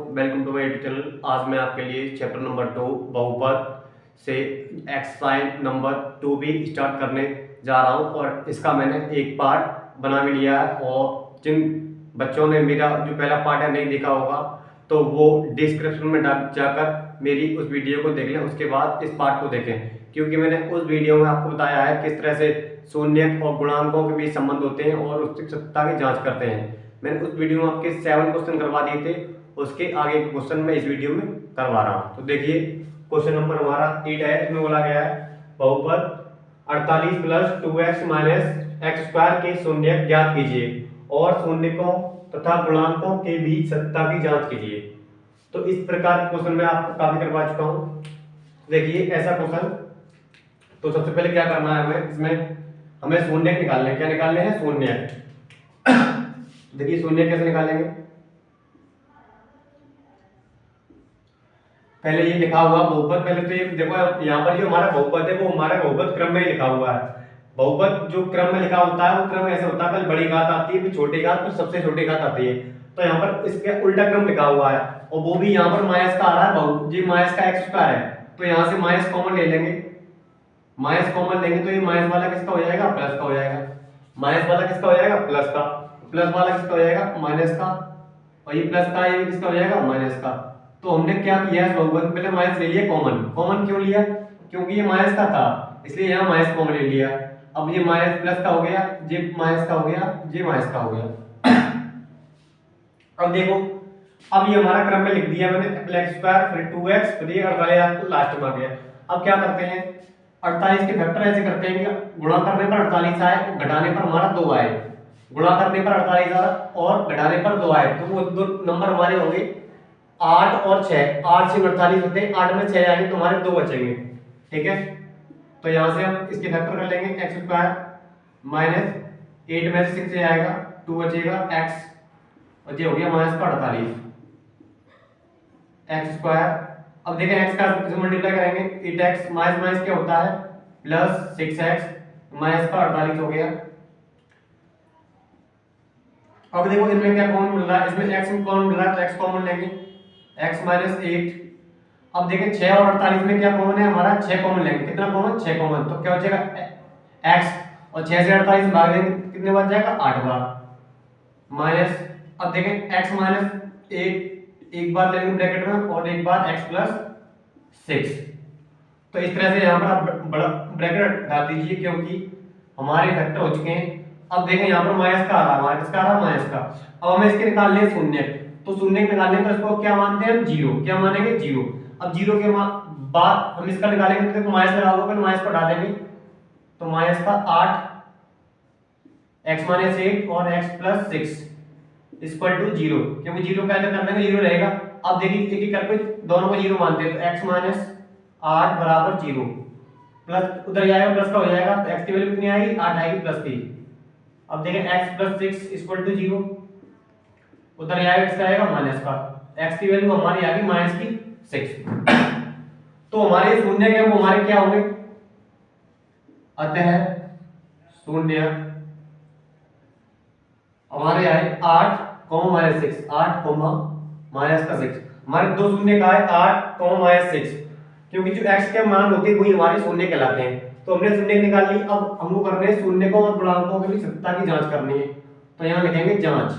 Welcome to my YouTube channel. आज मैं आपके लिए चैप्टर नंबर 2 बहुपद से एक्सरसाइज नंबर 2 भी स्टार्ट करने जा रहा हूं और इसका मैंने एक पार्ट बना भी लिया है और जिन बच्चों ने मेरा जो पहला पार्ट है नहीं देखा होगा तो वो डिस्क्रिप्शन में जाकर मेरी उस वीडियो को देख लें, उसके बाद इस पार्ट को देखें, क्योंकि मैंने उस वीडियो में आपको बताया है किस तरह से शून्य और गुणांकों के बीच संबंध होते हैं और उसकी सत्यता की जांच करते हैं। मैंने उस वीडियो में आपके 7 क्वेश्चन करवा दिए थे, उसके आगे के क्वेश्चन मैं इस वीडियो में करवा रहा हूं। तो देखिए क्वेश्चन नंबर हमारा 8 है। इसमें बोला गया है बहुपद 48 plus 2x minus x square के शून्य ज्ञात कीजिए और शून्यकों तथा गुणांकों के बीच सत्यता की जांच कीजिए। तो इस प्रकार के क्वेश्चन मैं आपको काफी करवा चुका हूं। देखिए ऐसा क्वेश्चन, तो सबसे पहले क्या करना है हमें शून्य निकालने हैं। क्या निकालने हैं? शून्य। देखिए शून्य कैसे निकालेंगे, पहले ये लिखा हुआ बहुपद, पहले तो ये देखो यहाँ पर जो हमारा बहुपद है वो हमारा बहुपद क्रम में लिखा हुआ है। बहुपद जो क्रम में लिखा होता है वो क्रम ऐसे होता है, पहले बड़ी घात आती है, फिर छोटी घात, फिर सबसे छोटी घात आती है। तो यहाँ पर इसके उल्टा क्रम लिखा हुआ है और वो भी यहाँ पर माइनस का आ रहा है, जी माइनस का एक्स स्क्वायर है, तो यहाँ से माइनस कॉमन ले लेंगे। माइनस कॉमन लेंगे तो ये माइनस वाला किसका हो जाएगा? प्लस का हो जाएगा। माइनस वाला किसका हो जाएगा? प्लस का। प्लस वाला किसका हो जाएगा? माइनस का। और ये प्लस का, ये किसका हो जाएगा? माइनस का। तो हमने क्या किया है, बहुपद में पहले माइनस ले लिया कॉमन। कॉमन क्यों लिया? क्योंकि ये माइनस का था, इसलिए यहाँ माइनस कॉमन ले लिया। अब ये माइनस प्लस का हो गया, ये माइनस का हो गया, ये माइनस का हो गया। अब देखो, अब ये हमारा क्रम में लिख दिया मैंने, एक्स स्क्वायर फिर 2x फिर ये 48 लास्ट में आ गया। अब क्या करते हैं, 48 के फैक्टर ऐसे करते हैं कि गुणा करने पर 48 आए, घटाने पर हमारा 2 आए। गुणा करने पर 48 आए और घटाने पर 2 आए, तो वो दो नंबर हमारे होंगे 8 और 6। 8 से 48 होते हैं, 8 में 6 आएंगे तो हमारे 2 बचेंगे। ठीक है, तो यहां से हम इसके फैक्टर कर लेंगे, एक्स स्क्वायर माइनस 8 में से 6 आएगा, 2 बचेगा x, और ये हो गया माइनस का 48 एक्स स्क्वायर। अब देखें x का मल्टीप्लाई करेंगे, 8x माइनस माइनस क्या होता है? प्लस 6x माइनस का 48 हो गया। अब देखो इनमें क्या कॉमन मिल रहा है, इसमें x कॉमन मिल रहा है तो x कॉमन लेंगे, x माइनस 8। अब देखें 6 और 48 में क्या कॉमन है हमारा? 6 कॉमन लेंगे। कितना कॉमन? 6 कॉमन, तो क्या हो जाएगा x, और 6 से 48 भाग देंगे कितने बच जाएगा? 8 बार माइनस। अब देखें x माइनस 8 एक बार लेंगे ब्रैकेट में और एक बार x प्लस 6। तो इस तरह से यहाँ पर आप बड़ा ब्रैकेट हटा दीजिए क्योंकि हमारे फैक्टर हो चुके हैं। अब देखें यहाँ पर माइनस का आ रहा है, माइनस का आ रहा है, माइनस का। अब हमें इसके निकालने हैं शून्य, तो शून्य निकालने पर इसको क्या मानते हैं हम? जीरो। क्या मानेंगे? जीरो। अब जीरो के बाद हम इसका निकालेंगे तो देखो माइनस लगा होगा, फिर माइनस को हटा देंगे, तो माइनस का 8 x माइनस 8 और x प्लस 6 इक्वल टू 0, क्योंकि 0 का ऐसा करने में 0 रहेगा। अब देखिए एक एक करके दोनों को 0 मानते हैं, तो x माइनस 8 बराबर 0, प्लस उधर जाएगा प्लस का हो जाएगा, तो x की वैल्यू कितनी आएगी? 8 आएगी प्लस की। अब देखें x प्लस 6 इक्वल टू 0, उधर जाएगा इसका आएगा माइनस का, x की वैल्यू हमारी आ गई माइनस की 6। तो हमारे शून्य के वो हमारे क्या होंगे? अतः शून्य हमारे आए 8 माइनस 6, 8 माइनस का 6। हमारे दो शून्य का है 8 माइनस 6, क्योंकि जो x के मान होते हैं वही हमारे शून्य कहलाते हैं। तो हमने शून्य निकाल ली, अब हमको करने हैं शून्य को और गुणांकों की सत्यता की जांच करनी है। तो यहाँ लिखेंगे जांच।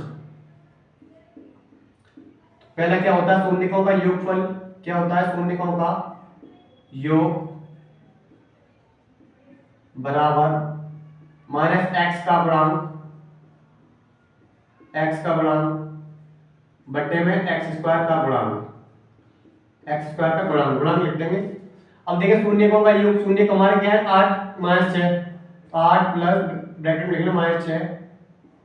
पहला क्या होता है? शून्यकों का योगफल। क्या होता है? शून्यकों का योग बराबर माइनस x का गुणांक, x का गुणांक बटे में x स्क्वायर का गुणांक, x स्क्वायर का गुणांक, गुणांक लिख देंगे। अब देखिए शून्यकों का योग, शून्य हमारे क्या है? 8 माइनस 6, 8 प्लस ब्रैकेट में लिख लो माइनस 6।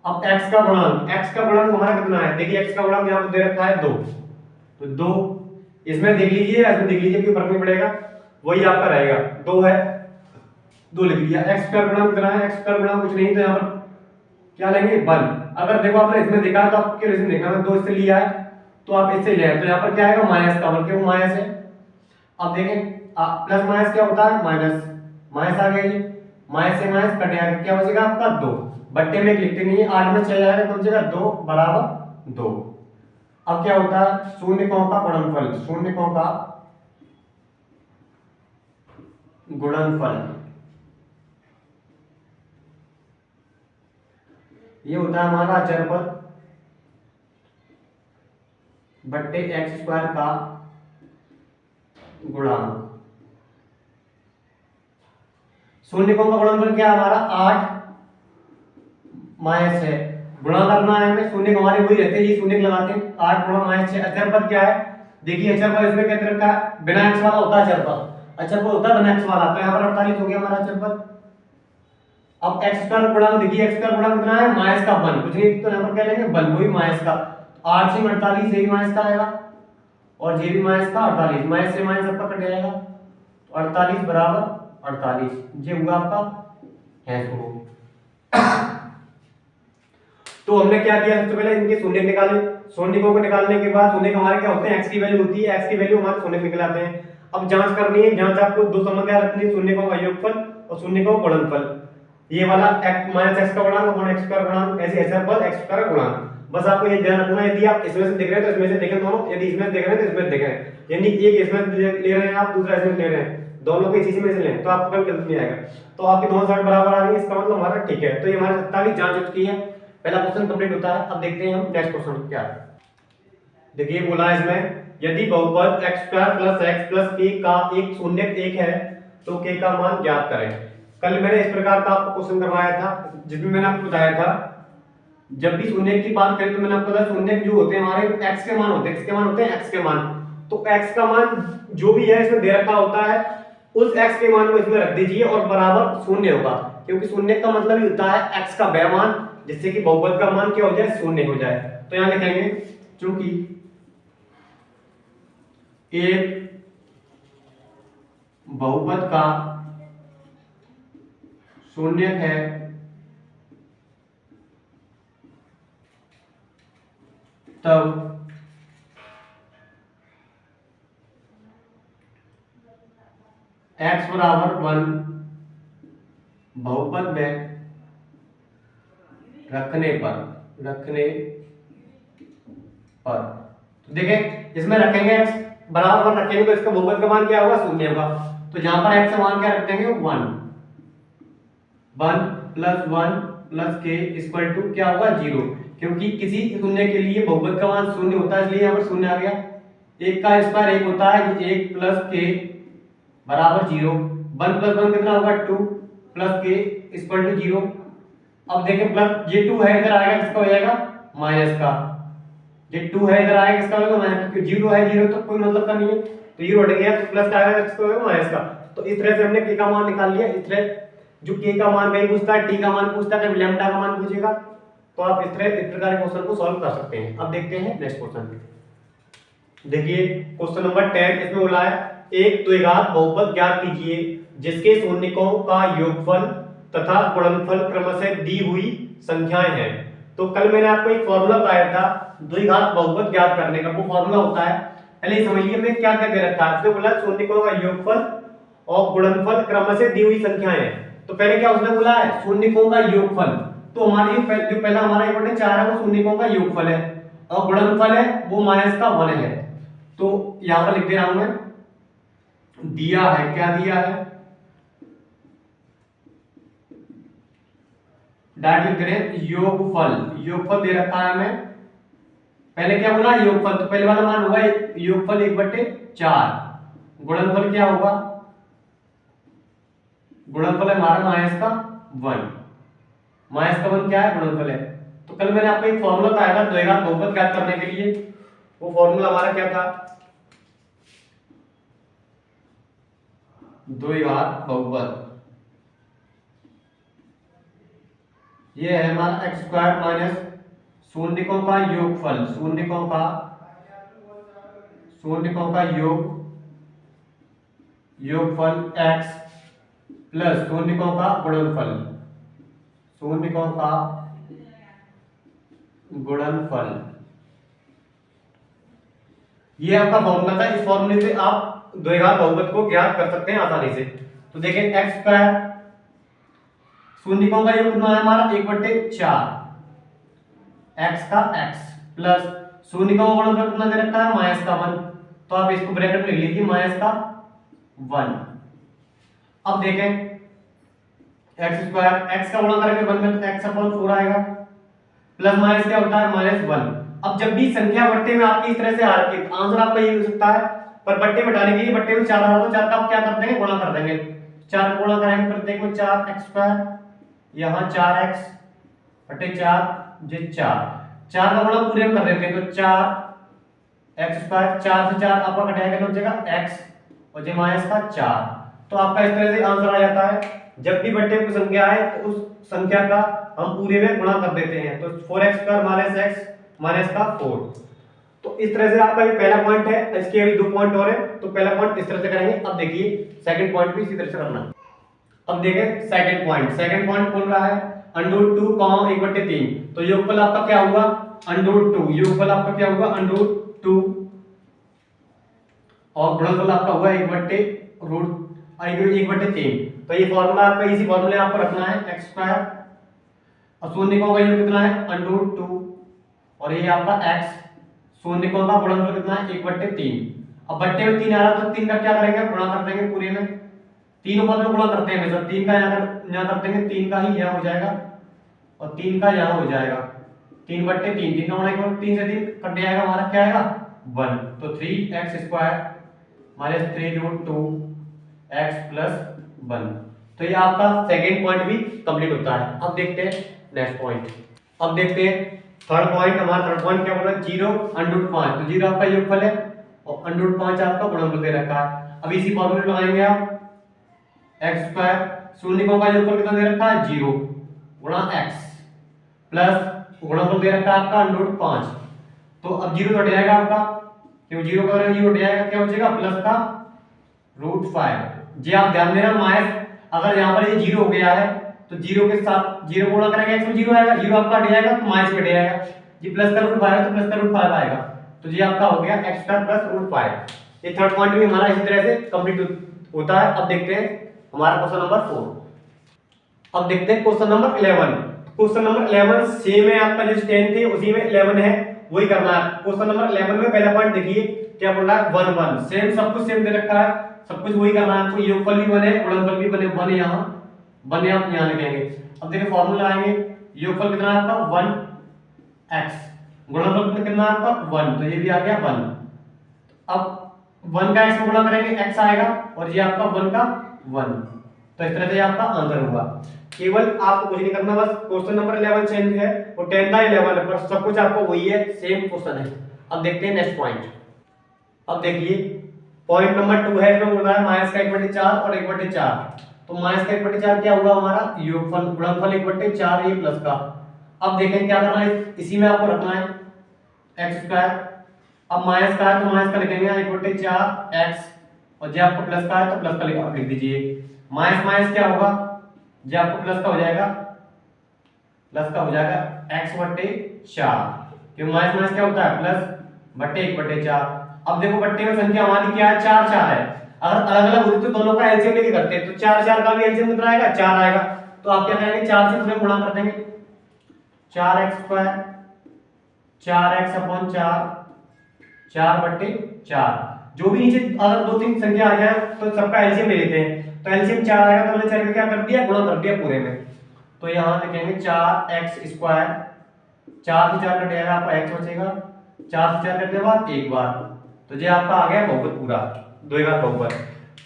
अब x का गुणांक, x का गुणांक हमारा कितना है? देखिए x का गुणांक यहाँ पर दे रखा है 2, तो 2 इसमें देख लीजिए, इसमें देख लीजिए, कोई फर्क नहीं पड़ेगा, वही आपका रहेगा। 2 है, 2 लिख लिया। x का गुणांक कितना है? x का गुणांक कुछ नहीं, तो यहाँ पर क्या लेंगे? 1। अगर देखो आपने इसमें देखा तो आपके रीजन देखा, 2 इससे लिया है तो आप इससे ले आए, तो यहाँ पर क्या आएगा? माइनस का, बल्कि वो माइनस है। अब देखें प्लस माइनस क्या होता है? माइनस, माइनस आ गया, माइनस से माइनस कट जाएगा, क्या बचेगा आपका? 2 बट्टे में लिखते नहीं है, 8 में 6 जाएगा तो बचेगा 2 बराबर 2। अब क्या होता है, शून्यकों का गुणनफल, शून्यकों का गुणनफल ये होता है हमारा अचरपद बट्टे एक्स स्क्वायर का गुणांक। शून्यकों का गुणनफल क्या है हमारा 8 माइनस 6, गुणा करना है हमें, शून्य हमारे वही रहते हैं, ये शून्य लगाते हैं, 8 गुणा माइनस 6। अचरपद क्या है, देखिए अचरपद इसमें क्या रखा है, बिना एक्स वाला होता है अचरपद, अचरपद होता है बिना एक्स वाला, तो यहाँ पर 48 हो गया हमारा अचरपद। अब एक्स स्क्वायर गुणा, देखिए एक्स स्क्वायर गुणा कितना है, माइनस का 1, कुछ नहीं तो यहाँ पर क्या लेंगे 1, वही माइनस का 8 से 48, ये भी माइनस का आएगा और ये भी माइनस का 48, माइनस से माइनस आपका कट जाएगा, तो 48 बराबर 48, ये हुआ आपका हैश हो। तो हमने क्या किया, सबसे पहले इनके शून्य निकाले, शून्यों को निकालने के बाद शून्य हमारे क्या होते हैं, x की वैल्यू होती है, x की वैल्यू हमारे शून्य निकल आते हैं। अब जांच करनी है, जांच आपको दो संबंध याद रखनी है, शून्यों का योगफल और शून्यों का गुणनफल। ये वाला x माइनस x का गुणांक अपॉन x स्क्वायर गुणांक, ऐसे अचरपद x स्क्वायर गुणांक। बस आपको ये ध्यान रखना है, यदि आप इसमें से देख रहे हैं तो इसमें से देखें दोनों, यदि इसमें देख रहे हैं तो इसमें देखें, यानी एक इसमें ले रहे हैं आप, दूसरा इसमें ले रहे हैं, दोनों को इसी में से लें तो आपको कभी गलती नहीं आएगा। तो आपकी दोनों साइड बराबर आ रही है, इसका मतलब हमारा ठीक है। तो ये हमारी 27 जांच हो चुकी है, पहला क्वेश्चन कंप्लीट होता है। अब देखते हैं हम नेक्स्ट क्वेश्चन क्या है। देखिए बोला है इसमें, यदि बहुपद x square plus x plus k का एक शून्य एक है तो k का मान ज्ञात करें। कल मैंने इस प्रकार का आपको क्वेश्चन करवाया था, जिसमें मैंने आपको बताया था जब भी शून्य की बात करें तो मैंने आपको बताया शून्य जो होते हैं हमारे x के मान होते हैं, किसके मान होते हैं, x के मान। तो x का मान जो भी है इसमें दे रखा होता है, उस x के मान को इसमें रख दीजिए और बराबर शून्य होगा, क्योंकि शून्य का मतलब ही होता है x का व्यमान, जिससे कि बहुपद का मान क्या हो जाए, शून्य हो जाए। तो यहां लिखेंगे चूंकि एक बहुपद का शून्य है तब x बराबर 1 बहुपद में रखने पर तो देखें इसमें रखेंगे x बराबर 1 रखेंगे तो इसका बहुपद का मान क्या होगा, शून्य होगा। तो जहां पर x का मान क्या रख देंगे 1 plus 1 plus k equal to क्या होगा 0, क्योंकि किसी शून्य के लिए बहुपद का मान शून्य होता है, इसलिए यहाँ पर शून्य आ गया। एक का स्क्वायर एक होता है, 1 प्लस k बराबर 0, 1 प्लस 1 कितना होगा 2 प्लस k इक्वल टू 0। अब देखें प्लस ये 2 है, इधर आएगा किसका हो जाएगा, माइनस का, ये 2 है इधर आएगा किसका होगा माइनस, क्योंकि 0 है 0 तो कोई मतलब का नहीं है, तो 0 हट गया तो प्लस का आएगा किसका होगा माइनस का। तो इस तरह से हमने k का मान निकाल लिया। इस तरह जो k का मान नहीं पूछता है, t का मान पूछता है, कभी लैम्डा का मान पूछेगा, तो आप इस प्रकार के क्वेश्चन को सॉल्व कर सकते हैं। अब देखते हैं नेक्स्ट क्वेश्चन। देखिए क्वेश्चन नंबर 10, इसमें बोला है एक द्विघात बहुपद ज्ञात कीजिए जिसके शून्यकों का योगफल तथा गुणनफल क्रमशः दी हुई संख्याएं हैं। तो कल मैंने आपको एक फॉर्मूला बताया था द्विघात बहुपद ज्ञात करने का, वो फॉर्मूला होता है, पहले समझिए मैं क्या क्या दे रखा है। उसने बोला शून्यकों का योगफल और गुणनफल क्रमशः दी हुई संख्याएं हैं। तो पहले क्या उसने बोला है, शून्यकों का योगफल, तो हमारी जो पहला हमारा 1/4 है वो शून्यकों का योगफल है, और गुणनफल है वो माइनस का 1 है। तो यहां पर लिख दे रहा हूं मैं, दिया है, क्या दिया है, डायरेक्ट लिख रहे हैं योगफल, योगफल दे रखा है हमें। पहले क्या बोला योगफल, तो पहले वाला मान होगा योगफल 1/4, गुणनफल क्या होगा, गुणनफल है हमारा माइनस का 1, माइनस का 1 क्या है, गुणनफल है। तो कल मैंने आपको एक फॉर्मूला बताया था द्विघात बहुपद ज्ञात करने के लिए, वो फॉर्मूला हमारा क्या था, द्विघात बहुपद, ये है हमारा एक्स स्क्वायर माइनस शून्यकों का योगफल, शून्यकों का योगफल x प्लस शून्यकों का गुणनफल, शून्यकों का गुणनफल, ये आपका फॉर्मूला था। इस फॉर्मूले से आप द्विघात बहुपद को ज्ञात कर सकते हैं आसानी से। तो देखें एक्स स्क्वायर शून्यकों का योग कितना है हमारा 1/4, x का x प्लस शून्य का गुणनफल कितना दे रखा है माइनस का 1, तो आप इसको ब्रैकेट में लिख लीजिए माइनस का 1। अब देखें एक्स स्क्वायर, एक्स का गुणा करेंगे 1 में तो एक्स अपॉन 4 आएगा, प्लस माइनस क्या होता है -1। अब जब भी संख्या बट्टे में आपकी इस तरह से आ रखी है आंसर आपका ये हो सकता है, पर बट्टे में हटाने के लिए बट्टे में 4 आ रहा हो, 4 का आप क्या कर देंगे गुणा कर देंगे, 4 को गुणा करेंगे प्रत्येक में 4x², यहाँ 4x बटे 4 ये 4 का गुणा पूरे में कर देते हैं तो 4x², 4 से 4 आपका कटाएगा तो हो जाएगा x और ये माइनस का 4। तो आपका इस तरह से आंसर आ जाता है। जब भी बट्टे में संख्या आए तो उस संख्या का हम पूरे में गुणा कर देते हैं, तो 4x² माइनस x माइनस का 4। तो इस तरह से आपका ये पहला पॉइंट है, इसके अभी 2 पॉइंट और है, तो पहला पॉइंट इस तरह से करेंगे। अब देखिए सेकंड पॉइंट भी इसी तरह से करना। अब देखें सेकंड पॉइंट बोल रहा है √2 1/3, तो योगफल आपका क्या हुआ √2, योगफल आपका क्या हुआ √2 और गुणनफल आपका हुआ 1/3। तो ये फॉर्मूला आपका इसी फॉर्मूले आपको रखना है x² और शून्य का योग कितना है √2 और ये आपका x, शून्य का गुणनफल कितना है 1/3। अब बट्टे में 3 आ रहा तो 3 का क्या करेंगे गुणा कर देंगे पूरे में, तीनों पद में गुणा करते हैं हमेशा, 3 का यहाँ कर देंगे, 3 का ही यहाँ हो जाएगा और 3 का यहाँ हो जाएगा, 3/3, 3 का गुणा 3 से 3 कट जाएगा, हमारा क्या आएगा 1, तो 3x² माइनस 3√2x + 1। तो ये आपका सेकंड पॉइंट भी कंप्लीट होता है। अब देखते हैं नेक्स्ट पॉइंट। अब देखते हैं थर्ड पॉइंट। हमारा थर्ड पॉइंट क्या बोल रहा है 0 √5, तो 0 आपका योगफल है और √5 आपका गुणनफल दे रखा है। अब इसी फॉर्मूले लगाएंगे आप x², शून्य का योगफल कितना दे रखा है 0 गुणा x प्लस गुणनफल दे रखा है आपका √5, तो अब 0 हट जाएगा आपका, क्यों 0 का 0 हट जाएगा, क्या हो जाएगा प्लस का √5। जी आप ध्यान देना माइनस, अगर यहाँ पर ये 0 हो गया है तो 0 के साथ 0 गुणा करेंगे x में 0 आएगा, 0 आपका हट जाएगा तो माइनस में हट जाएगा, जी प्लस का √5 है तो प्लस का √5 आएगा, तो ये आपका हो गया x² + √5। ये थर्ड पॉइंट भी हमारा इसी तरह से कंप्लीट होता है। अब देखते हैं हमारा क्वेश्चन नंबर 4। अब देखते हैं question number 11। Question number 11 same है, आपका जो 10 थे उसी में 11 है, वही करना है। क्वेश्चन नंबर 11 में पहला पॉइंट देखिए क्या बोल रहा है 1 1, सेम सब कुछ सेम दे रखा है, सब कुछ वही करना है आपको, योगफल भी बने गुणनफल भी बने, 1 यहाँ बने आप यहाँ लिखेंगे। अब देखिए फॉर्मूला आएंगे, योगफल कितना है आपका 1x, गुणनफल कितना है आपका 1, तो ये भी आ गया 1। अब 1 का x में गुणा करेंगे x आएगा और ये आपका 1 का 1, तो इस तरह से आपका आंसर होगा। केवल आपको कुछ नहीं करना, बस क्वेश्चन नंबर 11 चेंज है और 10 था 11 है, पर सब कुछ आपको वही है, सेम क्वेश्चन है। अब देखते हैं नेक्स्ट पॉइंट। अब देखिए पॉइंट नंबर 2 है, इसमें बोल रहा है माइनस का 1/4 और 1/4, तो माइनस का 1/4 क्या हुआ हमारा योगफल, गुणनफल 1/4 ये प्लस का। अब देखें क्या करना है, इसी में आपको रखना है x², अब माइनस का है तो माइनस का लिखेंगे 1/4x और जो आपको प्लस का है तो प्लस का लिख दीजिए, माइनस माइनस क्या होगा जो आपको प्लस का हो जाएगा, प्लस का हो जाएगा x/4, क्योंकि माइनस माइनस क्या होता है प्लस बटे 1/4। अब देखो बट्टे में संख्या हमारी क्या है 4 4 है, अगर अलग अलग होती तो दोनों का एलसीएम लेके करते हैं, तो 4 4 का भी एलसीएम कितना आएगा 4 आएगा, तो आप क्या करेंगे 4 से पूरे गुणा कर देंगे, 4x², 4x/4, 4/4, जो भी नीचे अगर 2-3 संख्या आ जाए तो सबका एलसीएम ले लेते हैं, तो एलसीएम 4 आएगा तो हमने 4 का क्या कर दिया गुणा कर दिया पूरे में, तो यहाँ लिखेंगे 4x², 4 से 4 कट जाएगा आपका x बचेगा, 4 से 4 कटने के बाद एक बार, तो ये आपका आ गया बहुपद पूरा, 2 घात बहुपद।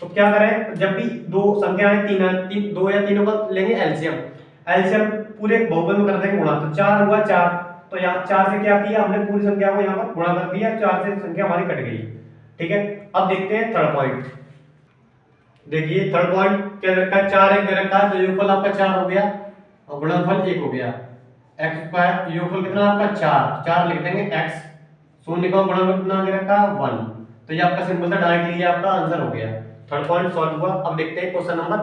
तो क्या करें जब भी दो संख्या है 3 2 या तीनों का लेंगे एलसीएम, एलसीएम पूरे बहुपद में कर देंगे गुणा, तो 4 हुआ 4, तो यहाँ 4 से क्या किया हमने पूरी संख्या को यहाँ पर गुणा कर दिया, 4 से संख्या हमारी कट गई। ठीक है, अब देखते हैं थर्ड पॉइंट। देखिए थर्ड पॉइंट क्या दे रखा है 4 1 दे रखा है, तो योगफल आपका 4 हो गया और गुणनफल 1 हो गया, x², योगफल कितना आपका 4, 4 लिख देंगे x, शून्य का गुणनफल कितना दे रखा है 1, तो ये आपका सिंपल था डायरेक्टली आपका आंसर हो गया, थर्ड पॉइंट सॉल्व हुआ। अब देखते हैं क्वेश्चन नंबर,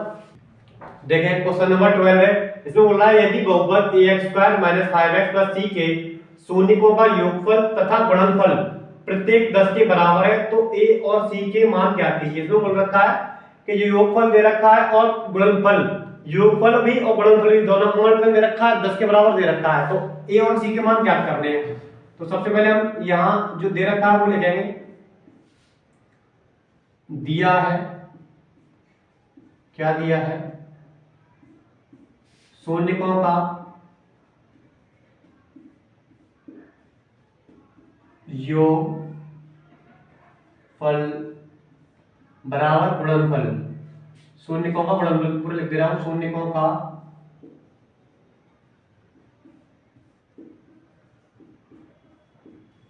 देखें क्वेश्चन नंबर 12 है, इसमें बोल रहा है यदि बहुपद ax² - 5x + c के शून्यकों का योगफल तथा गुणनफल प्रत्येक 10 के बराबर है तो a और c के मान ज्ञात कीजिए। इसमें बोल रखा है कि जो योगफल दे रखा है और गुणनफल, योगफल भी और गुणनफल भी दोनों मान दे रखा है 10 के बराबर दे रखा है, तो a और c के मान ज्ञात करने हैं। तो सबसे पहले हम यहाँ जो दे रखा है वो लिखेंगे, दिया है, क्या दिया है, शून्यकों का योगफल बराबर गुणनफल। शून्यकों का गुणनफल पूरा लिख दे रहा हूं, शून्यकों का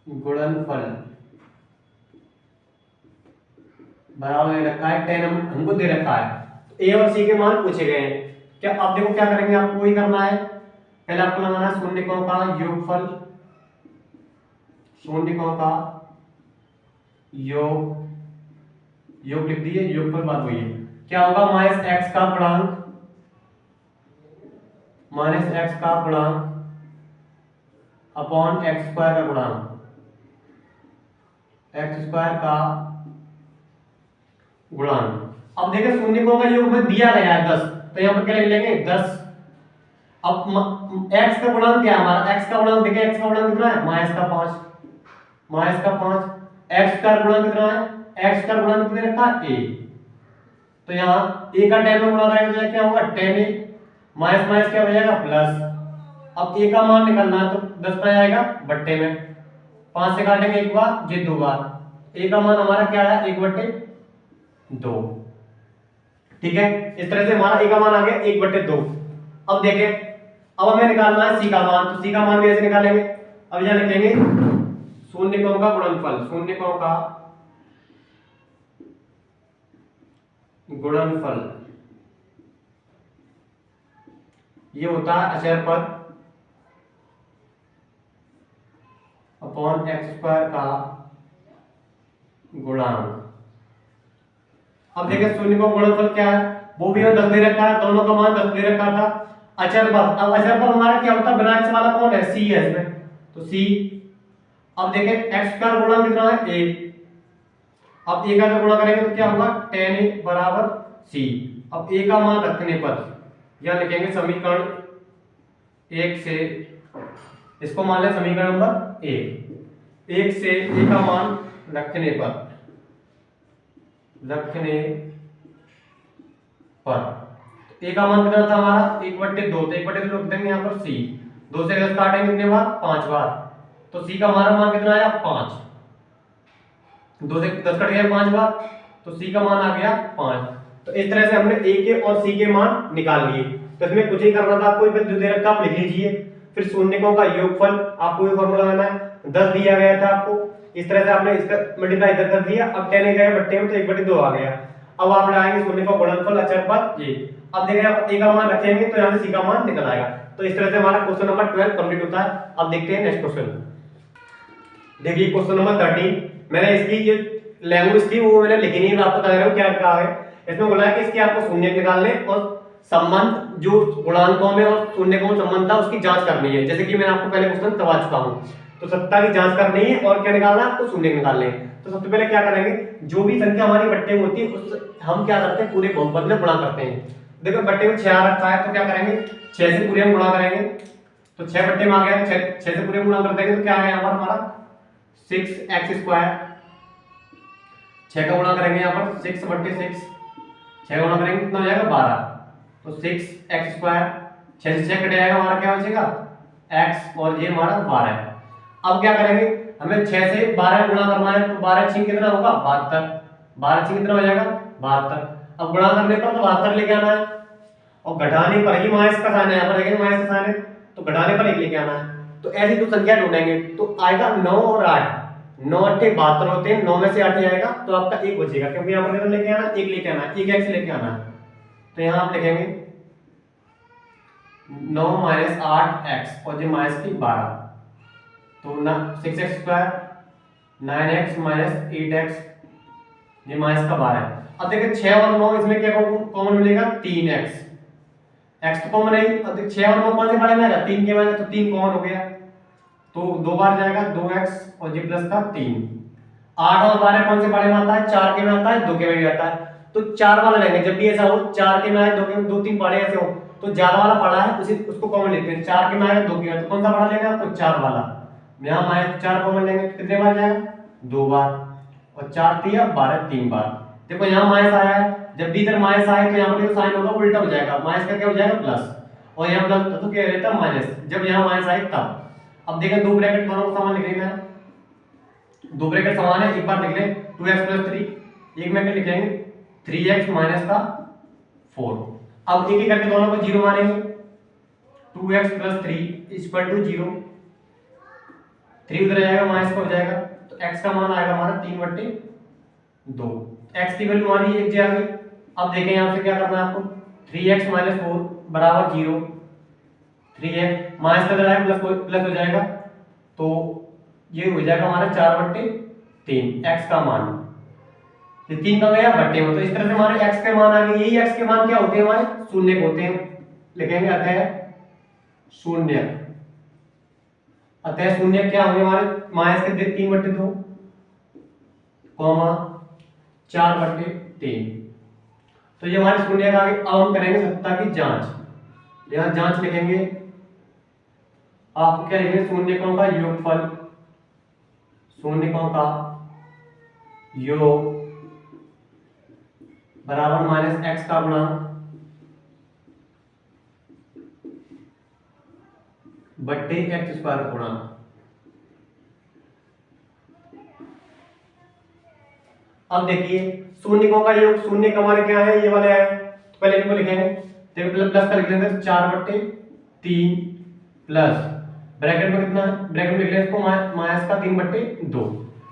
गुणनफल बराबर दे रखा है 10 हमको दे रखा है। तो ए और सी के मान पूछे गए हैं। क्या अब देखो क्या करेंगे, आपको वही करना है। पहले आपको लगाना है शून्यकों का योगफल, शून्यकों का योग लिख दिए, योगफल बात हुई है। क्या होगा, माइनस एक्स का गुणांक, माइनस एक्स का गुणांक अपॉन एक्स स्क्वायर का गुणांक, एक्स स्क्वायर का गुणांक। अब देखिए शून्यकों का योग में दिया गया है 10, तो यहां पर क्या लिख लेंगे 10। अब x का गुणांक क्या है हमारा, x का गुणांक देखिए, x का गुणांक कितना है माइनस का 5, माइनस का 5। x का गुणांक कितना है, x का गुणांक कितने रखा है a, तो यहाँ a का 10 में गुणा करेंगे तो क्या होगा 10a, माइनस माइनस क्या हो जाएगा प्लस। अब a का मान निकालना है तो 10 पे आएगा बट्टे में, 5 से काटेंगे एक बार, ये 2 बार, a का मान हमारा क्या है 1/2। ठीक है, इस तरह से हमारा a का मान आ गया 1/2। अब देखें, अब हमें निकालना है c का मान, तो c का मान भी ऐसे निकालेंगे। अब यहां लिखेंगे शून्यकों का गुणनफल, शून्यकों का गुणनफल ये होता है अचर पद अपॉन एक्स स्क्वायर का गुणांक। अब देखिए शून्यकों का गुणनफल क्या है, वो भी हमें 10 दे रखा है, दोनों का मान 10 दे रखा था। अचर पद, अब अचर पद हमारा क्या होता है, बिना एक्स वाला कौन है, c है इसमें, तो c। अब देखें x का गुणा कितना है a, अब a का गुणा करेंगे तो क्या होगा 10a बराबर c। अब a का मान रखने पर यहां लिखेंगे समीकरण 1 से, इसको मान लें समीकरण नंबर 1 से a का मान रखने पर a का मान कितना था हमारा 1/2, तो 1/2 रख देंगे यहाँ पर c, 2 से 10 काटेंगे कितने बार 5 बार, तो c का हमारा मान कितना आया 5, 2 से 10 कट गया 5 बार, तो c का मान आ गया 5। तो इस तरह से हमने a के और c के मान निकाल लिए। तो इसमें कुछ ही करना था आपको, जो दे रखा आप लिख लीजिए। फिर शून्यकों का योगफल आपको ये फार्मूला लगाना है, 10 दिया गया था आपको, इस तरह से आपने इसका मल्टीप्लाई इधर कर दिया। अब 10 गया बट्टे में तो 1/2 आ गया। अब आप लगाएंगे शून्यकों का गुणनफल अचर पद ये। अब देखिए आप a का मान रखेंगे तो यहां से c का मान निकल आएगा। तो इस तरह से हमारा क्वेश्चन नंबर 12 कंप्लीट होता है। अब देखते हैं नेक्स्ट क्वेश्चन। देखिए क्वेश्चन नंबर 13, मैंने इसकी जो लैंग्वेज थी वो मैंने लिखी नहीं, मैं आपको बता रहा हूं क्या कहा है। इसमें बोला है कि इसके आपको शून्य निकालने और संबंध जो गुणांकों में और शून्यकों में संबंध था उसकी जांच करनी है। जैसे कि मैंने आपको पहले क्वेश्चन करवा चुका हूं, तो सत्ता की जांच करनी है और क्या निकालना है, आपको शून्य निकालने हैं। तो सबसे पहले क्या करेंगे, जो भी संख्या हमारी बट्टे में होती है उस हम क्या करते हैं पूरे बहुपद में गुणा करते हैं। देखो बट्टे में 6 रखा है तो क्या करेंगे 6 से पूरे हम गुणा करेंगे, तो 6 बट्टे में आ गया, 6 से पूरे गुणा कर देंगे तो क्या आ गया हमारा 6x स्क्वायर। 6 का गुणा करेंगे यहाँ पर 6/6, 6 गुणा करेंगे कितना हो जाएगा 12, तो 6x स्क्वायर, 6 से 6 कट जाएगा, हमारा क्या बचेगा x और ये हमारा 12 है। अब क्या करेंगे, हमें 6 से 12 गुणा करना है, तो 12 6 कितना होगा 72, 12 6 कितना हो जाएगा 72। अब गुणा करने पर तो 72 लेके आना है और घटाने पर ही माइनस का साइन है, यहाँ पर देखिए माइनस का साइन है तो घटाने पर 1 लेके आना है। तो ऐसी दो संख्या ढूंढेंगे तो आएगा 9 और 8, 9 8 72 होते हैं, 9 में से 8 आएगा तो आपका 1 बचेगा, क्योंकि यहाँ पर कितना लेके आना 1 लेके आना है, 1 x लेके आना है। तो यहाँ आप लिखेंगे 9 - 8x और जो माइनस की 12, तो ना 6x स्क्वायर 9x - 8x ये माइनस का 12 है। अब देखिए 6 और 9 इसमें क्या कॉमन मिलेगा 3x, x तो कॉमन है। अब देखिए 6 और 9 कौन से बारे में आएगा 3 के बारे में, तो 3 कॉमन हो गया तो 2 बार जाएगा 2x और जी प्लस का 3। 8 और 12 कौन से बारे में आता है 4 के में आता है 2 के में भी आता है, तो 4 वाला लेंगे। जब भी ऐसा हो 4 के में आए 2 के में 2 3 पढ़े ऐसे हो तो 4 वाला पढ़ा है उसको कॉमन लेते हैं, 4 के में आए 2 के में, तो कौन सा पढ़ा लेंगे आपको 4 वाला। यहाँ माइनस 4 कॉमन लेंगे तो कितने बार जाएगा, 2 बार, और 4 3 12 3 बार। देखो यहाँ माइनस आया है, जब भी इधर माइनस आए तो यहाँ पर जो साइन होगा उल्टा हो जाएगा, माइनस का क्या हो जाएगा प्लस, और यहाँ प्लस तो क्या रहता है माइनस, जब यहाँ माइनस आए तब। अब देखें दो ब्रैकेट दोनों को समान लिख लेना है, दो ब्रैकेट समान है, एक बार लिख लें 2x + 3, एक ब्रैकेट लिखेंगे 3x - का 4। अब एक एक करके दोनों को 0 मानेंगे, 2x + 3 = 0, 3 उधर जाएगा माइनस का हो जाएगा, तो x का मान आएगा हमारा 3/2, x की वैल्यू हमारी 1 आ गई। अब देखें यहां से क्या करना है आपको, 3x - 4 = 0, 3x माइनस का जाएगा प्लस हो जाएगा, तो ये हो जाएगा हमारा 4/3 x का मान, ये 3 का गया बट्टे में, तो इस तरह से हमारे x के मान आ गए। यही x के मान क्या होते हैं हमारे, शून्य होते हैं, लिखेंगे अतः शून्य, अतः शून्य क्या होंगे हमारे, माइनस के 3/2 कॉमा 4/3, तो ये हमारे शून्य का आगे। अब हम करेंगे सत्ता की जांच, यहां जांच लिखेंगे, आपको क्या लिखेंगे, शून्यकों का योगफल, शून्यकों का योग बराबर माइनस x का गुणांक बट्टे x² का गुणांक। अब देखिए शून्यकों का योग, शून्य का हमारे क्या है, ये वाले है, तो पहले इनको लिखेंगे, तो प्लस का लिख लेंगे 4/3 प्लस ब्रैकेट में कितना है, ब्रैकेट में लिख लें इसको माइनस का 3/2,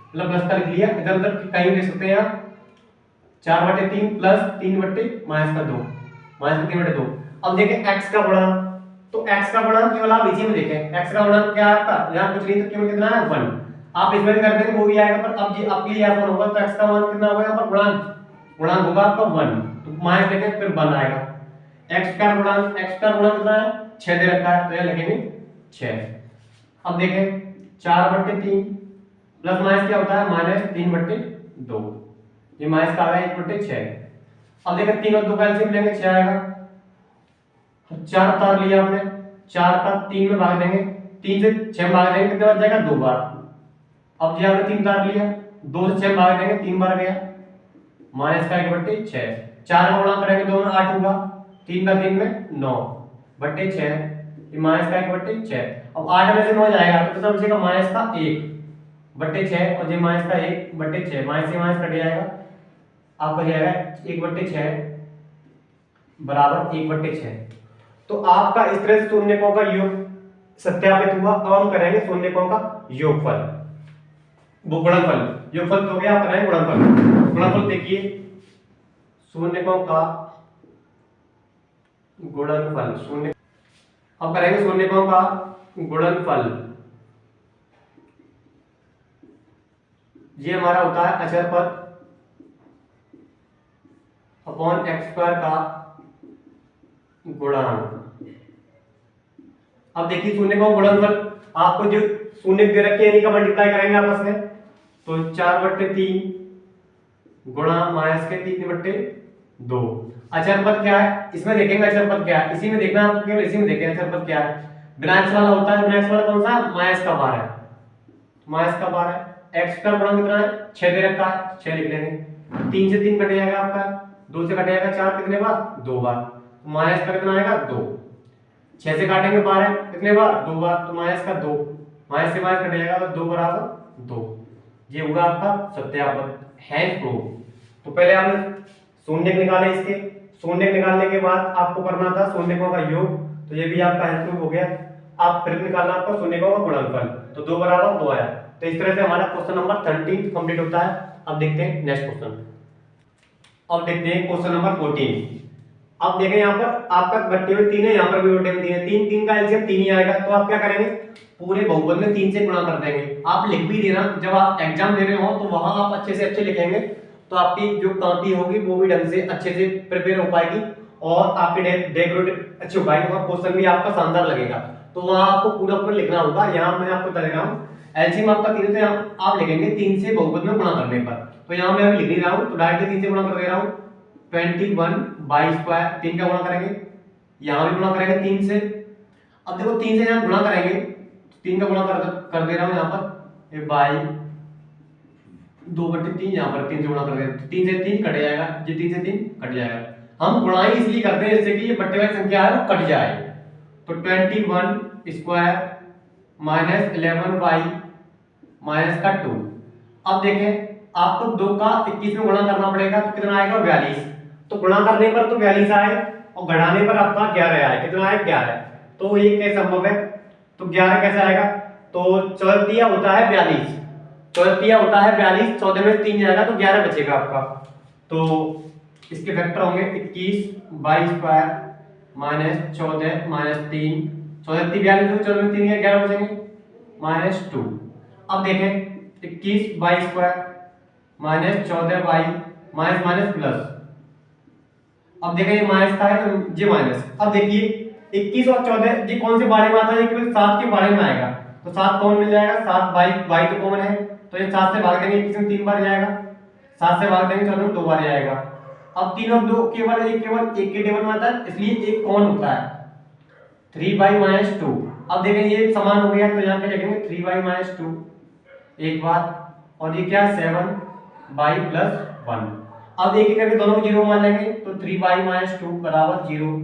मतलब प्लस का लिख लिया, इधर उधर कहीं भी लिख सकते हैं आप, 4/3 प्लस 3/-2 माइनस का 3/2। अब देखें x का गुणांक, तो x का गुणांक केवल आप इसी में देखें, x का गुणांक क्या है आपका, यहाँ कुछ नहीं तो केवल कितना है 1, आप इसमें भी कर देंगे वो भी आएगा, पर अब ये आपके लिए आसान होगा, तो x का मान कितना होगा यहाँ पर, गुणांक होगा आपका 1, तो माइनस लिखें फिर 1 आएगा। x का गुणांक कितना है, 6 दे रखा है, तो यहाँ लिखेंगे 6। अब देखें 4/3 प्लस माइनस क्या होता है, -3/2, ये माइनस का आ गया 1/6। अब देखें 3 और 2 का एलसीएम लेंगे 6 आएगा, 4 तार लिया हमने, 4 का 3 में भाग देंगे, 3 से 6 भाग देंगे कितने बार जाएगा, 2 बार। अब जी हमने 3 तार लिया, 2 से 6 भाग देंगे 3 बार गया, माइनस का 1/6, 4 का गुणा करेंगे 2 में 8 होगा, 3 का 3 में 9/6, ये माइनस का 1/6। अब 8 में से 9 जाएगा तो कितना बचेगा, माइनस का 1/6, और ये माइनस का 1/6, माइनस से माइनस कट जाएगा, आपका जाएगा 1/6 बराबर 1/6। तो आपका इस तरह से शून्यकों का योग सत्यापित हुआ। अब हम करेंगे शून्यकों का योगफल, वो गुणनफल, योगफल तो गया, आप करेंगे गुणनफल। गुणनफल देखिए, शून्यकों का गुणनफल, शून्य, अब करेंगे शून्यकों का गुणनफल, ये हमारा होता है अचर पद अपॉन x² का गुणांक। अब देखिए शून्य का गुणनफल, आपको जो शून्य दे रखे हैं इन्हीं का मल्टीप्लाई करेंगे आपस में, तो 4/3 गुणा माइनस के 3/2। अचर पद क्या है, इसमें देखेंगे अचर पद क्या है, इसी में देखना आपको, केवल इसी में देखें अचर पद क्या है। बिना x वाला होता है, बिना x वाला कौन सा, माइनस का बार है, माइनस का बार है। x का गुणांक कितना है, 6 दे रखा है, 6 लिख लेंगे, 3 से 3 कट जाएगा आपका, 2 से कट जाएगा 4, कितने बार, 2 बार, तो माइनस का कितना आएगा 2, 6 से काटेंगे 12 कितने बार, 2 बार, तो माइनस का 2, माइनस से माइनस कट जाएगा तो 2 बराबर 2, ये होगा आपका सत्यापन हैंड प्रूफ। तो पहले आपने शून्य निकाले, इसके शून्य निकालने के बाद आपको करना था शून्यकों का योग, तो ये भी आपका हैंड प्रूफ हो गया। आप फिर निकालना आपको शून्यकों का गुणनफल, तो 2 बराबर 2 आया। तो इस तरह से हमारा क्वेश्चन नंबर 13 कंप्लीट होता है। अब देखते हैं नेक्स्ट क्वेश्चन, अब देखते हैं क्वेश्चन नंबर 14। अब देखें यहाँ पर आपका बट्टे में 3 है, यहाँ पर भी बट्टे में 3 है, 3 का एलसीएम 3 ही आएगा, तो आप क्या करेंगे, पूरे बहुपद में 3 से गुणा कर देंगे। आप लिख भी देना, जब आप एग्जाम दे रहे हो तो वहां आप अच्छे से अच्छे लिखेंगे, तो आपकी जो कॉपी होगी वो भी ढंग से अच्छे से प्रिपेयर हो पाएगी, और आपकी डेकोरेट अच्छी हो पाएगी, और क्वेश्चन भी आपका शानदार लगेगा। तो वहां आपको पूरा पूरा लिखना होगा। यहाँ मैं आपको बता रहा हूँ, एलसीएम आपका 3 है, तो आप लिखेंगे 3 से बहुपद में गुणा करने पर। तो यहाँ मैं अभी लिख नहीं रहा हूँ, तो डायरेक्ट 3 से गुणा कर दे रहा हूँ, 21/2 3 का गुणा करेंगे, यहाँ भी गुणा करेंगे 3 से। अब देखो 3 से यहाँ गुणा करेंगे, 3 का गुणा कर दे रहा हूँ यहाँ पर, ये बाई 2/3 यहाँ पर 3 से गुणा कर दे, 3 से 3 कट जाएगा, ये 3 से 3 कट जाएगा। हम गुणाई इसलिए करते हैं जिससे कि ये बट्टे वाली संख्या है वो कट जाए। तो 21 स्क्वायर माइनस 11y माइनस का 2। अब देखें आपको 2 का 21 में गुणा करना पड़ेगा तो कितना आएगा 42। तो गुणा करने पर तो 42 आए और घटाने पर आपका 11 आए, कितना आए 11। तो ये कैसे संभव है? तो 11 कैसे आएगा? तो 14 होता है 42, 14 होता है 42, 14 में 3 जाएगा तो 11 बचेगा आपका। तो इसके फैक्टर होंगे 21 बाई स्क्वायर माइनस 14 माइनस 3, 14 42, 14 में 3 11 बचेंगे माइनस 2। अब देखें 21 by square minus 14 by minus minus plus. अब देखें ये माइनस का है तो ये माइनस। अब देखिए 21 और 14 ये कौन से बारे में आता है? ये केवल 7 के बारे में आएगा, तो 7 कॉमन मिल जाएगा, 7 बाई तो कॉमन है तो ये 7 से भाग देंगे, 21 में 3 बार जाएगा, 7 से भाग देंगे 14 में 2 बार जाएगा। अब 3 और 2 केवल एक के टेबल में आता है इसलिए एक कॉमन होता है 3 बाई माइनस 2। अब देखें ये समान हो गया तो यहाँ पे लिखेंगे 3 बाई माइनस 2 एक बार, और ये क्या है 7 बाई प्लस 1। अब एक एक करके दोनों को जीरो मान लेंगे तो 3 बाई माइनस 2 बराबर 0,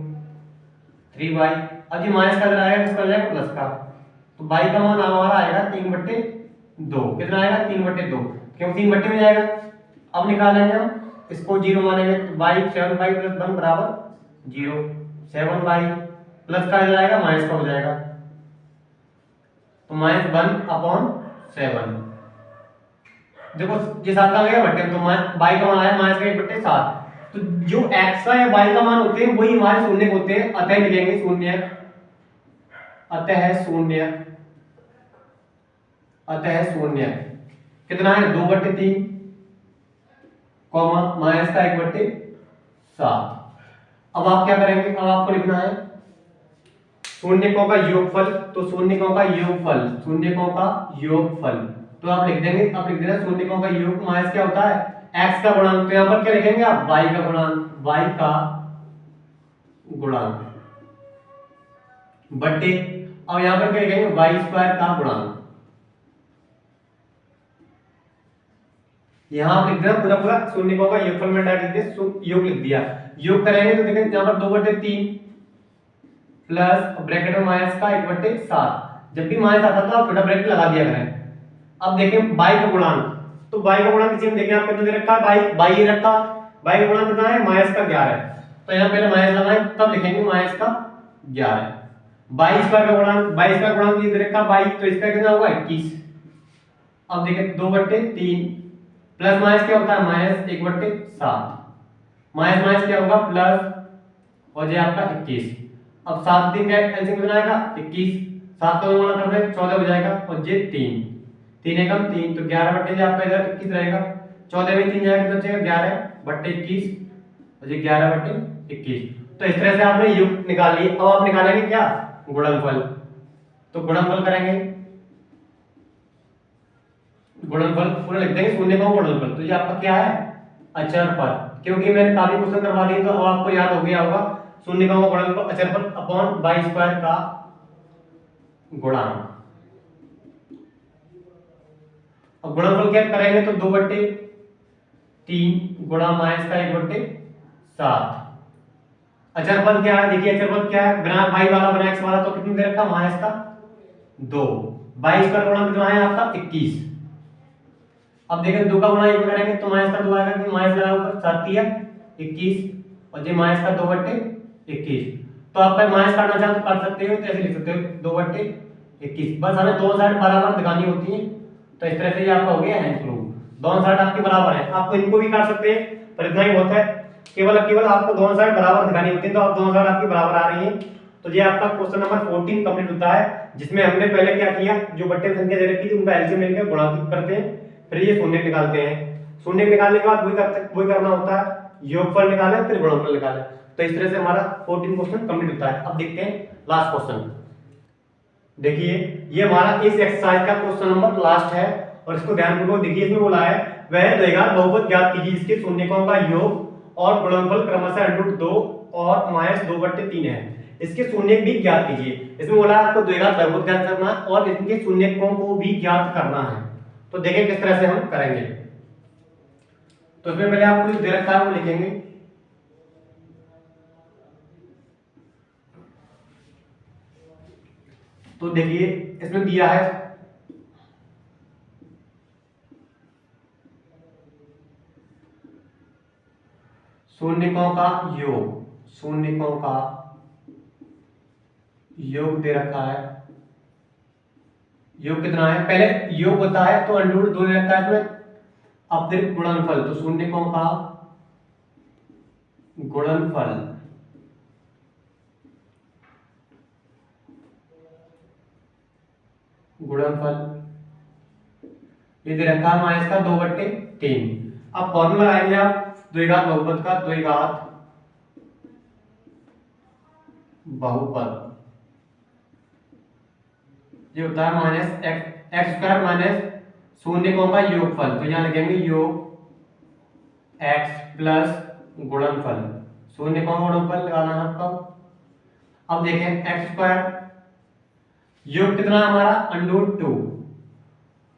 3 बाई। अब ये माइनस का इधर आएगा किसका जाएगा प्लस का, तो बाई का मान हमारा आएगा 3/2। कितना आएगा 3/2, क्यों 3 में जाएगा। अब निकालेंगे हम इसको जीरो मानेंगे तो बाई 7 बाई प्लस 1 बराबर 0, 7 बाई प्लस का इधर आएगा माइनस का हो जाएगा तो -1/7। देखो ये 7 का गया बट्टे, तो बाई का मान आया -1/7। तो जो x का या y का मान होते हैं वही हमारे शून्य होते हैं, अतः लिखेंगे शून्य, अतः शून्य, अतः शून्य। कितना है 2/3 कॉमा माइनस का 1/7। अब आप क्या करेंगे? अब आपको लिखना है शून्यकों का योगफल, तो शून्यकों का योगफल, शून्यकों का योगफल तो आप लिख देंगे, आप लिख देना शून्यकों का योग माइनस क्या होता है x का गुणांक, तो यहाँ पर क्या लिखेंगे आप y का गुणांक, y का गुणांक बट्टे, अब यहाँ पर क्या लिखेंगे y² का गुणांक। यहाँ लिख देना पूरा पूरा शून्यकों का योगफल में डाल दिया, योग लिख दिया। योग करेंगे तो देखें यहाँ पर 2/3 प्लस ब्रैकेट में माइनस का 1/7। जब भी माइनस आता तो आप छोटा ब्रैकेट लगा दिया करें। अब देखें बाई का गुणांक, तो बाई का गुणांक किसी देखें आपको दे रखा है बाई ही रखा, बाई का गुणांक कितना है -11, तो यहाँ पहले माइनस लगाएं तब लिखेंगे -11। 22 का गुणांक, 22 का गुणांक ये दे रखा बाई, तो इसका कितना होगा 21। अब देखें 2/3 प्लस माइनस क्या होता है -1/7, माइनस माइनस क्या होगा प्लस, और ये आपका 21। अब 7 3 का एलसीएम कितना आएगा 21, 7 का गुणा कर दें 14 हो जाएगा, और ये 3 3 एकम 3 तो 11/, आपका इधर 21 रहेगा, 14 में 3 जाएगा तो बचेगा 11/21, और ये 11/21। तो इस तरह से आपने योग निकाल लिए। अब आप निकालेंगे क्या गुणनफल, तो गुणनफल करेंगे, गुणनफल पूरा लिख देंगे शून्य का गुणनफल, तो ये आपका क्या है अचरफल, क्योंकि मैंने काफी क्वेश्चन करवा दिए तो अब आपको याद हो गया होगा शून्य का गुणनफल अचरफल अपॉन y² का गुणांक। अब गुणनफल क्या करेंगे तो 2/3 गुणा माइनस का 1/7। अचरफल क्या है देखिए, अचरफल क्या है बिना y वाला बना x वाला, तो कितनी दे रखा माइनस का 2, 22 का गुणा कितना है आपका 21। अब देखें 2 का गुणा 1 करेंगे तो माइनस का 2 आएगा, क्योंकि माइनस लगा ऊपर 7 21, और ये माइनस का 2/21। तो आप अगर माइनस काटना चाहो तो काट सकते हो, तो ऐसे लिख सकते हो 2/21। बस हमें दोनों साइड बराबर दिखानी होती है, तो इस तरह से ये आपका हो गया है प्रूफ, दोनों साइड आपके बराबर है। आपको इनको भी काट सकते हैं पर इतना ही होता है, केवल आपको दोनों साइड बराबर दिखानी होती है, तो आप दोनों साइड आपकी बराबर आ रही है। तो ये आपका क्वेश्चन नंबर 14 कंप्लीट होता है, जिसमें हमने पहले क्या किया, जो बट्टे संख्या दे रखी थी उनका एलसीएम लेकर गुणा करते हैं, फिर ये शून्य निकालते हैं। शून्य निकालने के बाद वही करना होता है, योगफल निकाले फिर गुणनफल निकाले। तो इस तरह से हमारा 14 क्वेश्चन कंप्लीट होता है। अब देखते हैं लास्ट क्वेश्चन। देखिए ये हमारा इस एक्सरसाइज का क्वेश्चन नंबर लास्ट है, और इसको ध्यानपूर्वक देखिए। इसमें बोला है वह द्विघात बहुपद ज्ञात कीजिए जिसके शून्यकों का योग और गुणनफल क्रमशः √2 और -2/3 है। इसके शून्य भी ज्ञात कीजिए। इसमें बोला आपको द्विघात बहुपद ज्ञात करना है और इनके शून्यकों को भी ज्ञात करना है। तो देखें किस तरह से हम करेंगे। तो इसमें पहले आपको जो दे रखा है वो लिखेंगे। तो देखिए इसमें दिया है शून्यकों का योग, शून्यकों का योग दे रखा है। योग कितना है, पहले योग होता है तो अंडर 2 दे रखा है इसमें, अब फिर गुणनफल, तो शून्यकों का गुणनफल, गुणनफल ये दे रखा है माइनस का 2/3। अब फॉर्मूला लगाएंगे आप द्विघात बहुपद का, द्विघात बहुपद ये होता है माइनस एक्स स्क्वायर माइनस शून्यकों का योगफल, तो यहां लिखेंगे योग एक्स प्लस गुणनफल, शून्यकों का गुणनफल लगाना है आपको। अब देखें एक्स स्क्वायर योग कितना है हमारा √2,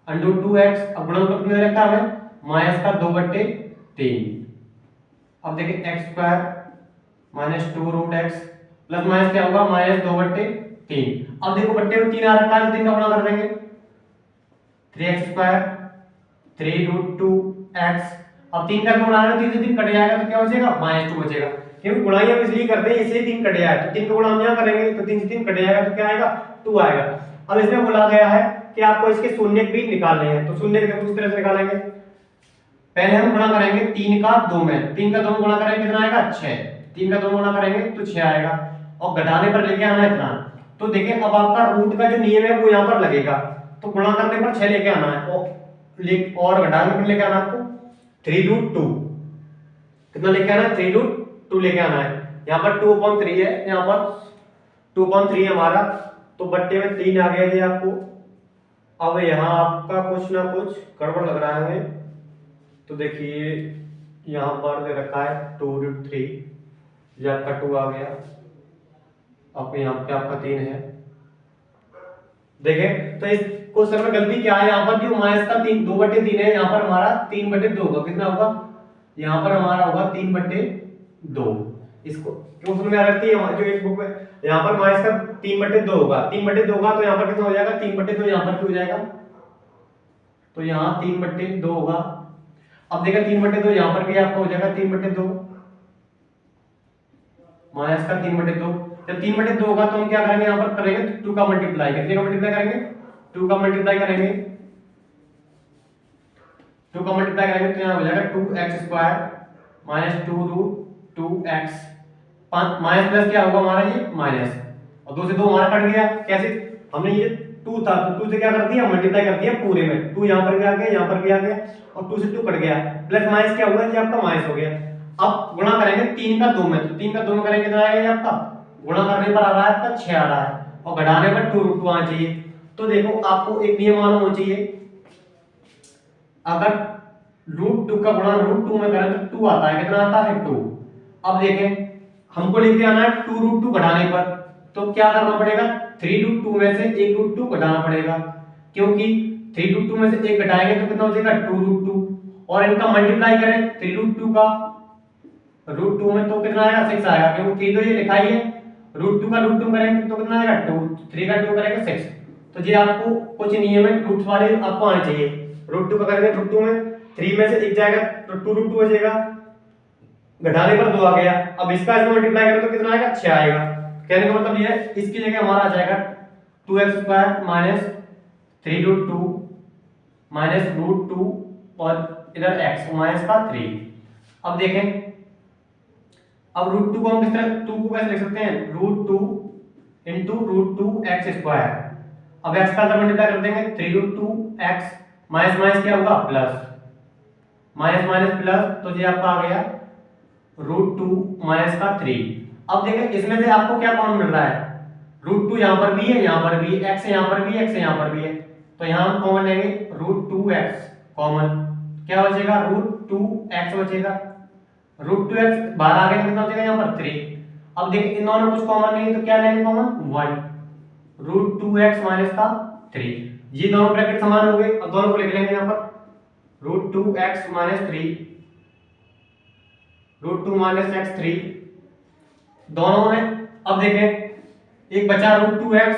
√2x, अब गुणनफल कितना दे रखा है माइनस का 2/3। अब देखिए x square minus 2√x plus minus क्या होगा माइनस 2/3। अब देखो बट्टे में 3 आ रखा है, 3 का गुणा कर देंगे 3x स्क्वायर 3√2x। अब 3 का गुणा है 3 से 3 कट जाएगा तो क्या बचेगा -2 बचेगा, क्योंकि गुणा हम इसलिए करते हैं इसलिए 3 कट जाएगा, तो 3 का गुणा हम यहां करेंगे तो 3 से 3 कट जाएगा तो क्या आएगा 2 आएगा। अब इसमें बोला गया है कि आपको इसके शून्य भी निकालने हैं, तो शून्य किस तरह से निकालेंगे, पहले हम गुणा करेंगे 3 का 2 में, 3 का 2 में गुणा करेंगे कितना आएगा 6, 3 का 2 में गुणा करेंगे तो 6 आएगा और घटाने पर लेके आना इतना। तो देखिए अब आपका रूट का जो नियम है वो यहाँ पर लगेगा, तो गुणा करने पर 6 लेके आना है और घटाने पर लेके आना आपको 3√2, कितना लेके आना है 3√2 लेके आना है। यहाँ पर 2/3 है, यहाँ पर 2/3 हमारा, तो बट्टे में 3 आ गया जी आपको। अब यहाँ आपका कुछ ना कुछ गड़बड़ लग रहा है, तो देखिए यहाँ पर दे रखा है 2√3, ये आपका 2 आ गया, अब यहाँ पे आपका 3 है। देखें तो इस क्वेश्चन में गलती क्या है, यहाँ पर जो माइनस का 2/3 है, यहाँ पर हमारा 3/2 होगा, कितना होगा यहाँ पर हमारा होगा 3/2। इसको क्वेश्चन में आ रखती है जो एक बुक में, यहाँ पर माइनस का 3/2 होगा, 3/2 होगा तो यहाँ पर कितना हो जाएगा 3/2, यहाँ पर भी हो जाएगा, तो यहाँ 3/2 होगा। अब देखा 3/2 यहाँ पर भी आपका हो जाएगा 3/2, माइनस का 3/2। जब 3/2 होगा तो हम क्या करेंगे, यहाँ पर करेंगे 2 का मल्टीप्लाई, कितने का मल्टीप्लाई करेंगे 2 का मल्टीप्लाई करेंगे, 2 का मल्टीप्लाई करेंगे तो यहाँ हो जाएगा 2x square minus 2√2x, minus plus क्या होगा हमारा ये माइनस, और 2 से 2 हमारा कट गया, कैसे हमने ये 2 था तो 2 से क्या कर दिया मल्टीप्लाई कर दिया पूरे में, 2 यहाँ पर भी आ गया यहाँ पर भी आ गया और 2 से 2 कट गया, प्लस माइनस क्या हुआ जी आपका माइनस हो गया। अब गुणा करेंगे 3 का 2 में, तो 3 का 2 में करेंगे कितना आएगा ये आपका, गुणा करने पर आ रहा है आपका 6 आ रहा है और घटाने पर 2√2 आना चाहिए। तो देखो आपको एक नियम मालूम होना चाहिए, अगर √2 का गुणा √2 में करें तो 2 आता है, कितना आता है 2। अब देखें हमको लेके आना है 2√2 घटाने पर, तो क्या करना पड़ेगा 3√2 में से 1√2 घटाना पड़ेगा, क्योंकि 3√2 में से 1 घटाएंगे तो कितना हो जाएगा 2√2, और इनका मल्टीप्लाई करें 3√2 का √2 में तो कितना आएगा 6 आएगा, क्योंकि 3 तो ये लिखा ही है, √2 का √2 करेंगे तो कितना आएगा 2, 3 का 2 करेंगे 6। तो ये आपको कुछ नियम है रूट्स वाले आपको आने चाहिए, √2 का करेंगे √2 में 3 में से 1 जाएगा तो 2√2 बचेगा, घटाने पर 2 आ गया, अब इसका इसमें मल्टीप्लाई करें तो कितना आएगा 6 आएगा। कहने का मतलब ये है इसकी जगह हमारा आ जाएगा 2x स्क्वायर माइनस 3√2 माइनस √2 और इधर x माइनस का 3। अब देखें अब √2 को हम किस तरह 2 को कैसे लिख सकते हैं √2 into √2x स्क्वायर, अब x का मल्टीप्लाई कर देंगे 3√2x माइनस माइनस क्या होगा प्लस, माइनस माइनस प्लस, तो ये आपका आ गया √2 माइनस का 3। अब देखें इसमें से आपको क्या कॉमन मिल रहा है, √2 यहाँ पर भी है यहाँ पर भी है, x यहाँ पर भी है x यहाँ पर भी है, तो यहाँ हम कॉमन लेंगे √2x कॉमन, क्या बचेगा √2x बचेगा, √2x बाहर आ गया कितना बचेगा यहाँ पर 3, अब देखिए इन दोनों में कुछ कॉमन नहीं है तो क्या लेंगे कॉमन 1 √2x माइनस का 3। ये दोनों ब्रैकेट समान हो गए। अब दोनों को लिख लेंगे यहाँ पर √2x माइनस 3 √2 माइनस x 3 दोनों में। अब देखें एक बचा √2x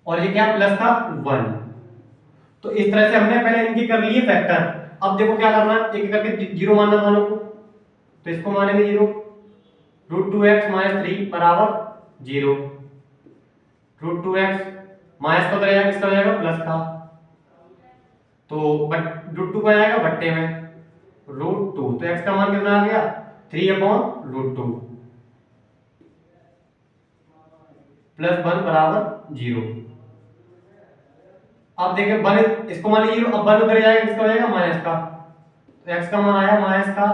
और ये क्या प्लस का 1। तो इस तरह से हमने पहले इनकी कर लिए फैक्टर। अब देखो क्या करना है, एक एक करके जीरो मानना दोनों को। तो इसको मानेंगे जीरो √2x माइनस 3 बराबर 0। √2x माइनस का जाएगा किसका जाएगा प्लस का, तो √2 का जाएगा बट्टे में √2। तो x का मान कितना आ गया 3/√2 प्लस 1 बराबर 0। अब देखिए 1 इसको मान लीजिए 0, अब 1 उधर जाएगा किसका हो जाएगा माइनस का। तो x का मान आया माइनस का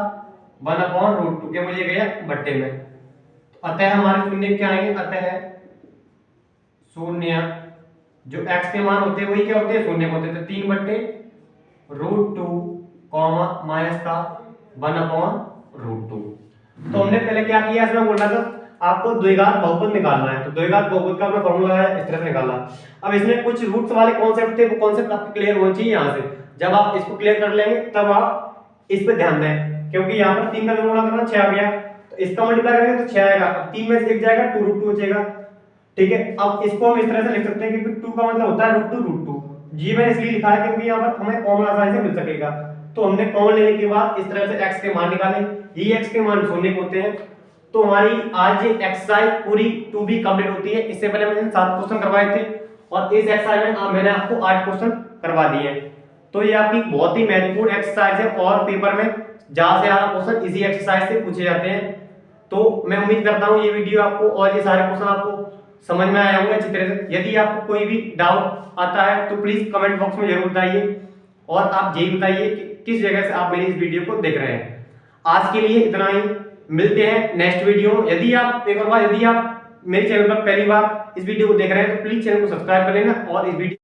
1/√2 के मुझे गया बट्टे में। तो अतः हमारे शून्य क्या आएंगे, अतः शून्य जो x के मान होते हैं वही क्या होते हैं शून्य होते हैं। तो 3/√2 कॉमा माइनस का 1/√2। तो हमने पहले क्या किया, इसमें बोल रहा था आपको द्विघात बहुपद निकालना है। तो द्विघात बहुपद का अपना फॉर्मूला है, इस तरह से निकाला। अब इसमें कुछ रूट्स वाले कॉन्सेप्ट थे, वो कॉन्सेप्ट आपको क्लियर होना चाहिए यहाँ से। जब आप इसको क्लियर कर लेंगे तब आप इस पे ध्यान दें, क्योंकि यहाँ पर 3 का गुणा करना 6 आ गया, तो इसका मल्टीप्लाई करेंगे तो 6 आएगा। अब 3 में से 1 जाएगा 2√2 बचेगा, ठीक है। अब इसको हम इस तरह से लिख सकते हैं क्योंकि 2 का मतलब होता है √2। जी मैंने इसलिए लिखा है क्योंकि यहाँ पर हमें कॉमन आसानी से मिल सकेगा। तो हमने कॉमन लेने के बाद इस तरह से x के मान निकाले, ये x के मान शून्य होते हैं। तो हमारी आज ये एक्सरसाइज पूरी टू बी कंप्लीट होती है। इससे पहले मैंने 7 क्वेश्चन करवाए थे और इस एक्सरसाइज में मैंने आपको 8 क्वेश्चन करवा दिए हैं। तो ये आपकी बहुत ही महत्वपूर्ण एक्सरसाइज है और पेपर में ज्यादा से ज्यादा क्वेश्चन इसी एक्सरसाइज से पूछे जाते हैं। तो मैं उम्मीद करता हूँ ये वीडियो आपको और ये सारे क्वेश्चन आपको समझ में आए होंगे अच्छी तरह से। यदि आपको कोई भी डाउट आता है तो प्लीज कमेंट बॉक्स में जरूर बताइए और आप यही बताइए कि किस जगह से आप मेरी इस वीडियो को देख रहे हैं। आज के लिए इतना ही, मिलते हैं नेक्स्ट वीडियो में। यदि आप एक और बार यदि आप मेरे चैनल पर पहली बार इस वीडियो को देख रहे हैं तो प्लीज चैनल को सब्सक्राइब कर लेना और इस वीडियो